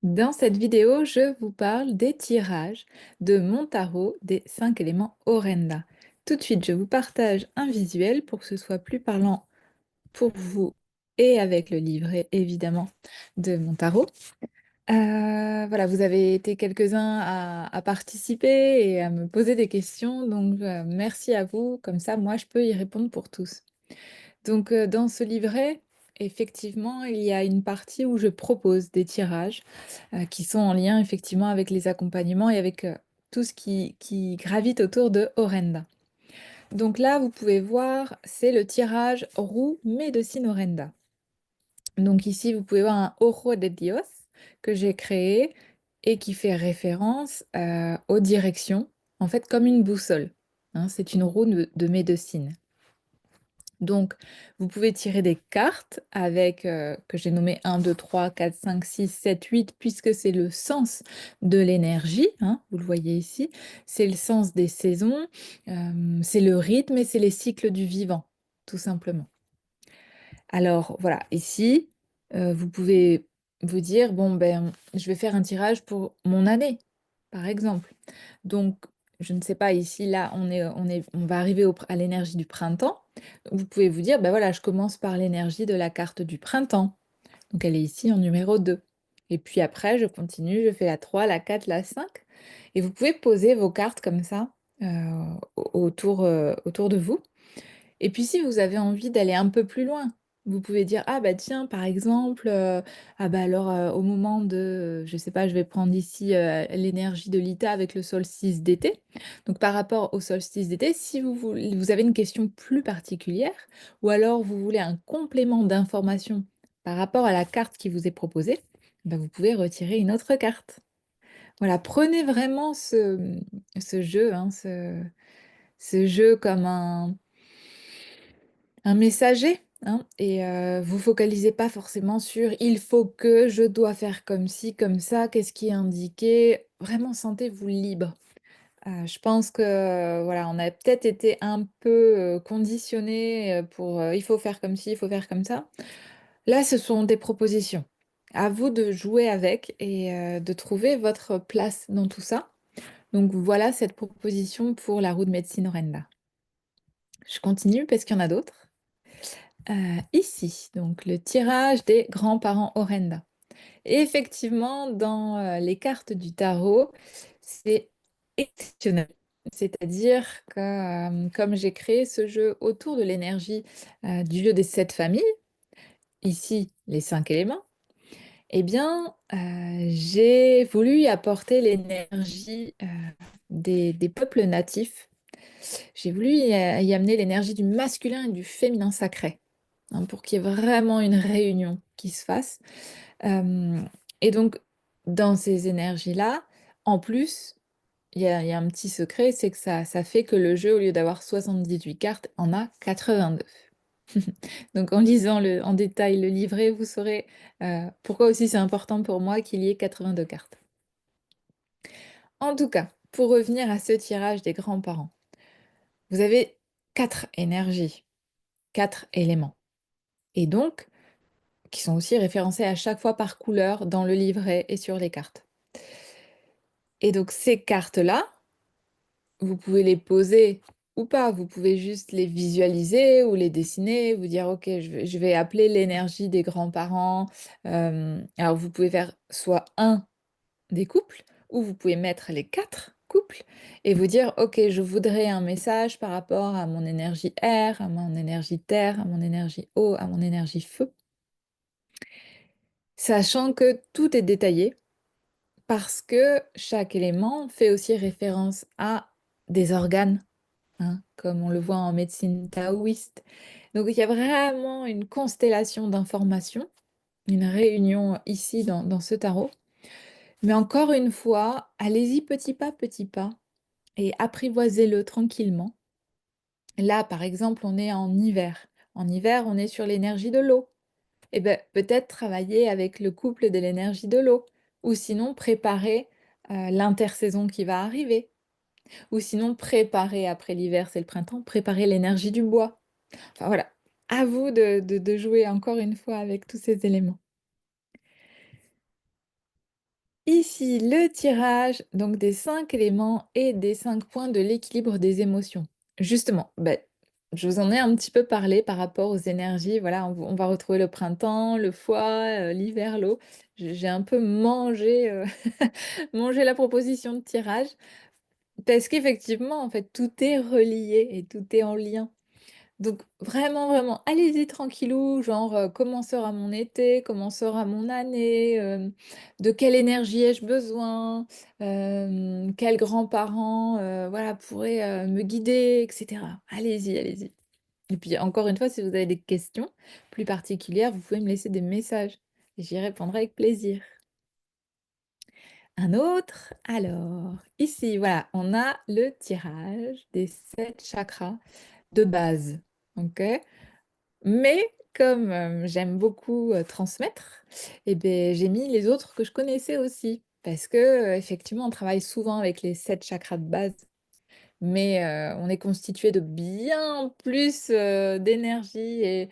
Dans cette vidéo, je vous parle des tirages de mon tarot des 5 éléments Orenda. Tout de suite, je vous partage un visuel pour que ce soit plus parlant pour vous et avec le livret, évidemment, de mon tarot. Voilà, vous avez été quelques-uns à participer et à me poser des questions, donc merci à vous. Comme ça, moi, je peux y répondre pour tous. Donc, dans ce livret, effectivement, il y a une partie où je propose des tirages qui sont en lien effectivement avec les accompagnements et avec tout ce qui gravite autour de Orenda. Donc là, vous pouvez voir, c'est le tirage roue Medicine Orenda. Donc ici, vous pouvez voir un Ojo de Dios que j'ai créé et qui fait référence aux directions, en fait comme une boussole, hein. C'est une roue de médecine. Donc, vous pouvez tirer des cartes avec, que j'ai nommé 1, 2, 3, 4, 5, 6, 7, 8, puisque c'est le sens de l'énergie, hein, vous le voyez ici. C'est le sens des saisons, c'est le rythme et c'est les cycles du vivant, tout simplement. Alors voilà, ici, vous pouvez vous dire: «Bon, ben, je vais faire un tirage pour mon année», par exemple. Donc je ne sais pas, ici, là, on va arriver à l'énergie du printemps. Vous pouvez vous dire: «Ben voilà, je commence par l'énergie de la carte du printemps». Donc elle est ici en numéro 2. Et puis après, je continue, je fais la 3, la 4, la 5. Et vous pouvez poser vos cartes comme ça, heu, autour de vous. Et puis si vous avez envie d'aller un peu plus loin, vous pouvez dire: «Ah bah tiens, par exemple, ah bah alors, au moment de, je sais pas, je vais prendre ici, l'énergie de l'Ita avec le solstice d'été». Donc par rapport au solstice d'été, si vous avez une question plus particulière ou alors vous voulez un complément d'information par rapport à la carte qui vous est proposée, bah, vous pouvez retirer une autre carte. Voilà, prenez vraiment ce jeu, hein, ce jeu comme un messager, hein, et vous focalisez pas forcément sur: «Il faut que, je dois faire comme ci, comme ça, qu'est-ce qui est indiqué?» Vraiment sentez-vous libre. Je pense que, voilà, on a peut-être été un peu, conditionnés, pour, «Il faut faire comme ci, il faut faire comme ça». Là, ce sont des propositions. À vous de jouer avec et de trouver votre place dans tout ça. Donc voilà cette proposition pour la roue de médecine Orenda. Je continue parce qu'il y en a d'autres. Ici, donc le tirage des grands-parents Orenda. Et effectivement, dans, les cartes du tarot, c'est exceptionnel. C'est-à-dire que, comme j'ai créé ce jeu autour de l'énergie, du jeu des 7 familles, ici les 5 éléments, eh bien, j'ai voulu y apporter l'énergie, des peuples natifs. J'ai voulu y amener l'énergie du masculin et du féminin sacré, hein, pour qu'il y ait vraiment une réunion qui se fasse. Hem et donc dans ces énergies-là, en plus, il y a un petit secret, c'est que ça fait que le jeu, au lieu d'avoir 78 cartes, en a 82. Donc en lisant en détail le livret, vous saurez, pourquoi aussi c'est important pour moi qu'il y ait 82 cartes. En tout cas, pour revenir à ce tirage des grands-parents, vous avez 4 énergies, 4 éléments et donc qui sont aussi référencés à chaque fois par couleur dans le livret et sur les cartes. Et donc ces cartes-là, vous pouvez les poser ou pas, vous pouvez juste les visualiser ou les dessiner, vous dire: «OK, je vais appeler l'énergie des grands-parents». Alors vous pouvez faire soit un des couples ou vous pouvez mettre les 4 couples et vous dire: «OK, je voudrais un message par rapport à mon énergie air, à mon énergie terre, à mon énergie eau, à mon énergie feu». Sachant que tout est détaillé parce que chaque élément fait aussi référence à des organes, hein, comme on le voit en médecine taoïste. Donc il y a vraiment une constellation d'informations, une réunion ici dans ce tarot. Mais encore une fois, allez-y petit pas et apprivoisez-le tranquillement. Là, par exemple, on est en hiver. En hiver, on est sur l'énergie de l'eau. Et ben peut-être travailler avec le couple de l'énergie de l'eau ou sinon préparer, l'intersaison qui va arriver ou sinon préparer après l'hiver, c'est le printemps, préparer l'énergie du bois. Enfin voilà, à vous de jouer encore une fois avec tous ces éléments. Ici, le tirage donc des 5 éléments et des 5 points de l'équilibre des émotions. Justement, je vous en ai un petit peu parlé par rapport aux énergies. Voilà, on va retrouver le printemps, le foie, l'hiver, l'eau. J'ai un peu mangé, mangé la proposition de tirage parce qu'effectivement, en fait, tout est relié et tout est en lien. Donc vraiment, vraiment, allez-y tranquillou, genre, comment sera mon été? Comment sera mon année? De quelle énergie ai-je besoin? Quels grands-parents, voilà, pourraient, me guider et cetera. Allez-y, allez-y. Et puis encore une fois, si vous avez des questions plus particulières, vous pouvez me laisser des messages et j'y répondrai avec plaisir. Un autre, alors, ici, voilà, on a le tirage des 7 chakras de base, OK? Mais comme, j'aime beaucoup, transmettre et beh, j'ai mis les autres que je connaissais aussi. Parce que, effectivement, on travaille souvent avec les 7 chakras de base, mais, on est constitué de bien plus, d'énergie et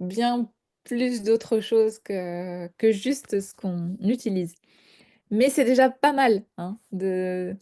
bien plus d'autres choses que juste ce qu'on utilise. Mais c'est déjà pas mal, hein, de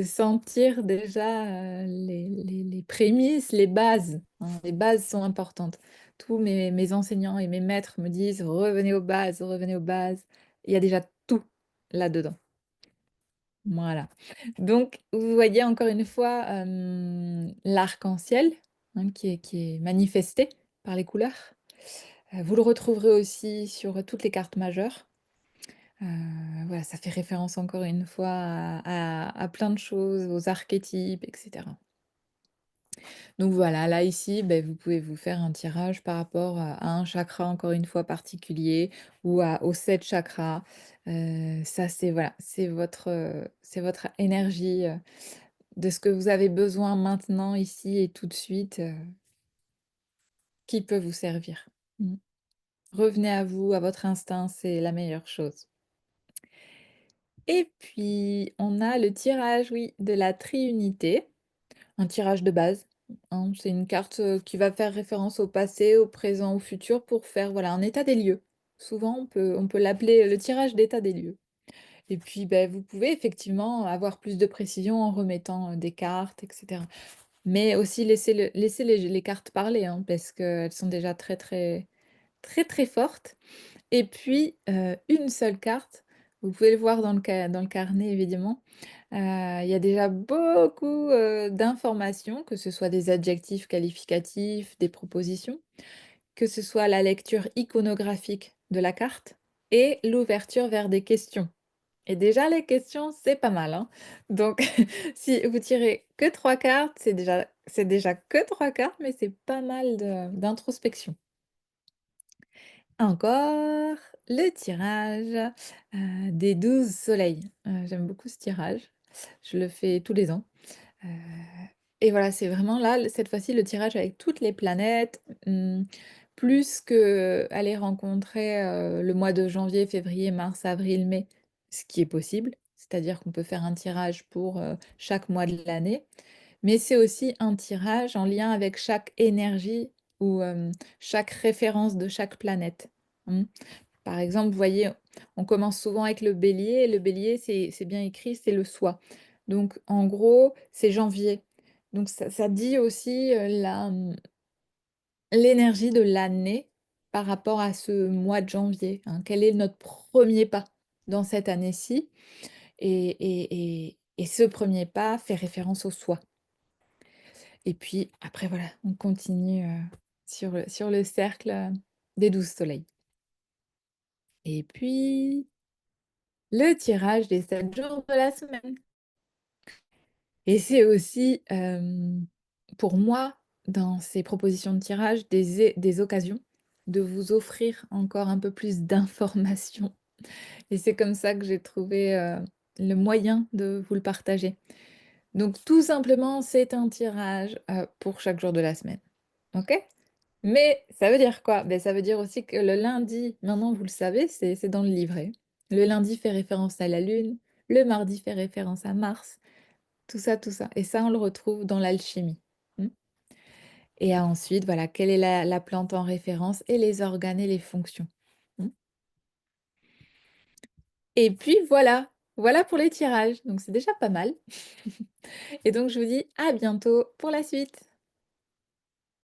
sentir déjà, les prémices, les bases, hein. Les bases sont importantes. Tous mes enseignants et mes maîtres me disent: «Revenez aux bases, revenez aux bases». Il y a déjà tout là-dedans. Voilà. Donc vous voyez encore une fois, l'arc-en-ciel, hein, qui est manifesté par les couleurs. Vous le retrouverez aussi sur toutes les cartes majeures. Heu, voilà, ça fait référence encore une fois à plein de choses, aux archétypes et cetera. Donc voilà, là ici, beh, vous pouvez vous faire un tirage par rapport à un chakra encore une fois particulier ou aux 7 chakras. Ça c'est voilà, c'est votre énergie, de ce que vous avez besoin maintenant, ici et tout de suite, qui peut vous servir. Mmh. Revenez à vous, à votre instinct, c'est la meilleure chose. Et puis, on a le tirage, oui, de la triunité, un tirage de base, hein. C'est une carte, qui va faire référence au passé, au présent, au futur pour faire, voilà, un état des lieux. Souvent, on peut l'appeler le tirage d'état des lieux. Et puis, beh, vous pouvez effectivement avoir plus de précision en remettant, des cartes et cetera. Mais aussi laisser les cartes parler, hein, parce qu'elles sont déjà très, très, très, très fortes. Et puis, une seule carte, vous pouvez le voir dans le carnet évidemment, il y a déjà beaucoup, d'informations, que ce soit des adjectifs qualificatifs, des propositions, que ce soit la lecture iconographique de la carte et l'ouverture vers des questions. Et déjà les questions, c'est pas mal, hein. Donc si vous tirez que 3 cartes, c'est déjà que 3 cartes, mais c'est pas mal d'introspection. Encore le tirage, des 12 soleils. J'aime beaucoup ce tirage. Je le fais tous les ans, heu et voilà, c'est vraiment là, cette fois-ci, le tirage avec toutes les planètes, plus qu'aller rencontrer, le mois de janvier, février, mars, avril, mai, ce qui est possible. C'est-à-dire qu'on peut faire un tirage pour, chaque mois de l'année, mais c'est aussi un tirage en lien avec chaque énergie ou, chaque référence de chaque planète. Mmh. Par exemple, vous voyez, on commence souvent avec le bélier et le bélier, c'est bien écrit, c'est le soi. Donc en gros, c'est janvier. Donc ça dit aussi, l'énergie de l'année par rapport à ce mois de janvier, hein. Quel est notre premier pas dans cette année-ci? Et ce premier pas fait référence au soi. Et puis après voilà, on continue, sur le cercle, des 12 soleils. Et puis, le tirage des 7 jours de la semaine. Et c'est aussi, pour moi, dans ces propositions de tirage, des occasions de vous offrir encore un peu plus d'informations. Et c'est comme ça que j'ai trouvé, le moyen de vous le partager. Donc tout simplement, c'est un tirage, pour chaque jour de la semaine. OK? Mais ça veut dire quoi? Beh, ça veut dire aussi que le lundi, maintenant vous le savez, c'est dans le livret. Le lundi fait référence à la Lune, le mardi fait référence à Mars, tout ça et ça, on le retrouve dans l'alchimie. Mmh. Et ensuite, voilà, quelle est la plante en référence et les organes et les fonctions. Mmh. Et puis voilà, voilà pour les tirages. Donc c'est déjà pas mal. Et donc je vous dis à bientôt pour la suite.